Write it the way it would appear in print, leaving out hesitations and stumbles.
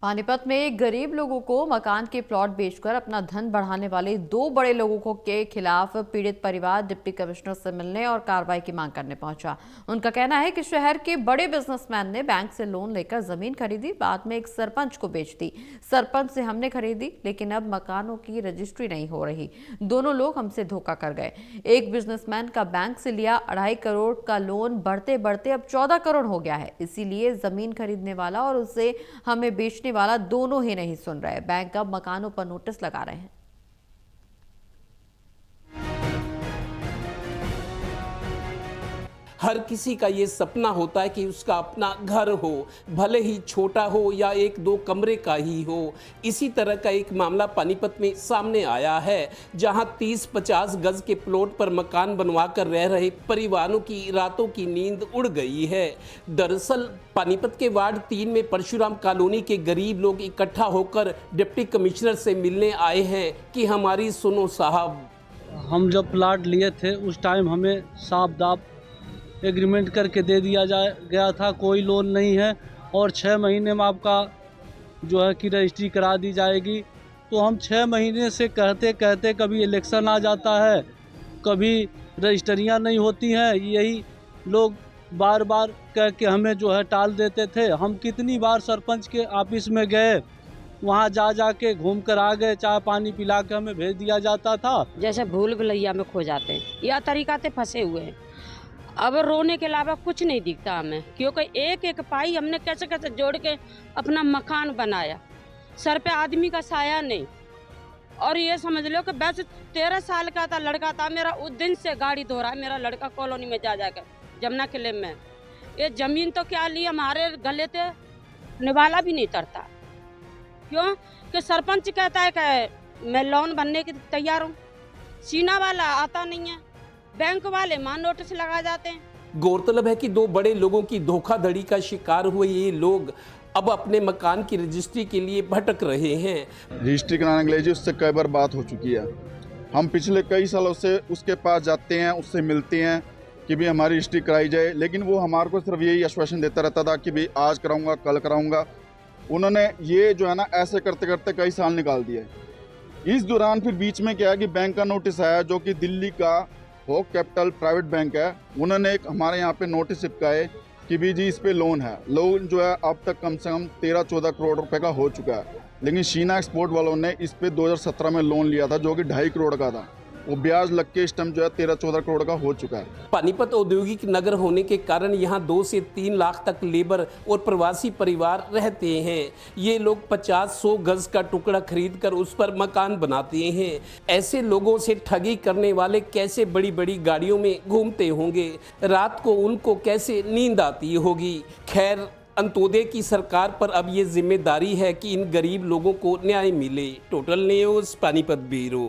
पानीपत में गरीब लोगों को मकान के प्लॉट बेचकर अपना धन बढ़ाने वाले दो बड़े लोगों के खिलाफ पीड़ित परिवार डिप्टी कमिश्नर से मिलने और कार्रवाई की मांग करने पहुंचा। उनका कहना है कि शहर के बड़े बिजनेसमैन ने बैंक से लोन लेकर जमीन खरीदी, बाद में एक सरपंच को बेच दी। सरपंच से हमने खरीदी, लेकिन अब मकानों की रजिस्ट्री नहीं हो रही। दोनों लोग हमसे धोखा कर गए। एक बिजनेसमैन का बैंक से लिया 2.5 करोड़ का लोन बढ़ते बढ़ते अब 14 करोड़ हो गया है। इसीलिए जमीन खरीदने वाला और उसे हमें बेचने वाला दोनों ही नहीं सुन रहे। बैंक अब मकानों पर नोटिस लगा रहे हैं। हर किसी का ये सपना होता है कि उसका अपना घर हो, भले ही छोटा हो या 1-2 कमरे का ही हो। इसी तरह का एक मामला पानीपत में सामने आया है, जहां 30-50 गज के प्लॉट पर मकान बनवा कर रह रहे परिवारों की रातों की नींद उड़ गई है। दरअसल पानीपत के वार्ड 3 में परशुराम कॉलोनी के गरीब लोग इकट्ठा होकर डिप्टी कमिश्नर से मिलने आए हैं कि हमारी सुनो साहब। हम जब प्लाट लिए थे उस टाइम हमें साफ दाफ एग्रीमेंट करके दे दिया गया था, कोई लोन नहीं है और 6 महीने में आपका जो है कि रजिस्ट्री करा दी जाएगी। तो हम 6 महीने से कहते कहते कभी इलेक्शन आ जाता है, कभी रजिस्ट्रियाँ नहीं होती हैं। यही लोग बार बार कह के हमें जो है टाल देते थे। हम कितनी बार सरपंच के ऑफिस में गए, वहाँ जा के घूम कर आ गए, चाय पानी पिला के हमें भेज दिया जाता था। जैसे भूल भुलैया में खो जाते हैं, यह तरीका से फंसे हुए हैं। अब रोने के अलावा कुछ नहीं दिखता हमें, क्योंकि एक एक पाई हमने कैसे कैसे जोड़ के अपना मकान बनाया। सर पे आदमी का साया नहीं। और ये समझ लो कि बस 13 साल का था लड़का था मेरा, उस दिन से गाड़ी धो रहा है मेरा लड़का कॉलोनी में जा कर जमुना किले में। ये जमीन तो क्या ली हमारे गले थे निवाला भी नहीं तरता। क्यों कि सरपंच कहता है कि मैं लोन बनने के तैयार हूँ, सीना वाला आता नहीं है, बैंक वाले मान नोटिस लगा जाते हैं। गौरतलब है कि 2 बड़े लोगों की धोखाधड़ी का शिकार हुए ये लोग अब अपने मकान की रजिस्ट्री के लिए भटक रहे हैं। रजिस्ट्री कराने के लिए जी उससे कई बार बात हो चुकी है। हम पिछले कई सालों से उसके पास जाते हैं, उससे मिलते हैं कि भी हमारी रजिस्ट्री कराई जाए, लेकिन वो हमारे को सिर्फ यही आश्वासन देता रहता था कि भाई आज कराऊंगा, कल कराऊंगा। उन्होंने ये जो है ना ऐसे करते करते कई साल निकाल दिए। इस दौरान फिर बीच में क्या है कि बैंक का नोटिस आया, जो कि दिल्ली का होप कैपिटल प्राइवेट बैंक है। उन्होंने एक हमारे यहाँ पे नोटिस चिपकाए कि भी जी इस पे लोन है। लोन जो है अब तक कम से कम 13-14 करोड़ रुपए का हो चुका है, लेकिन शीना एक्सपोर्ट वालों ने इस पे 2017 में लोन लिया था, जो कि 2.5 करोड़ का था। वो ब्याज लग के इस टाइम जो है 13-14 करोड़ का हो चुका है। पानीपत औद्योगिक नगर होने के कारण यहाँ 2 से 3 लाख तक लेबर और प्रवासी परिवार रहते हैं। ये लोग 50-100 गज का टुकड़ा खरीद कर उस पर मकान बनाते हैं। ऐसे लोगों से ठगी करने वाले कैसे बड़ी बड़ी गाड़ियों में घूमते होंगे, रात को उनको कैसे नींद आती होगी। खैर, अंत्योदय की सरकार पर अब ये जिम्मेदारी है कि इन गरीब लोगों को न्याय मिले। Total news Panipat bureau.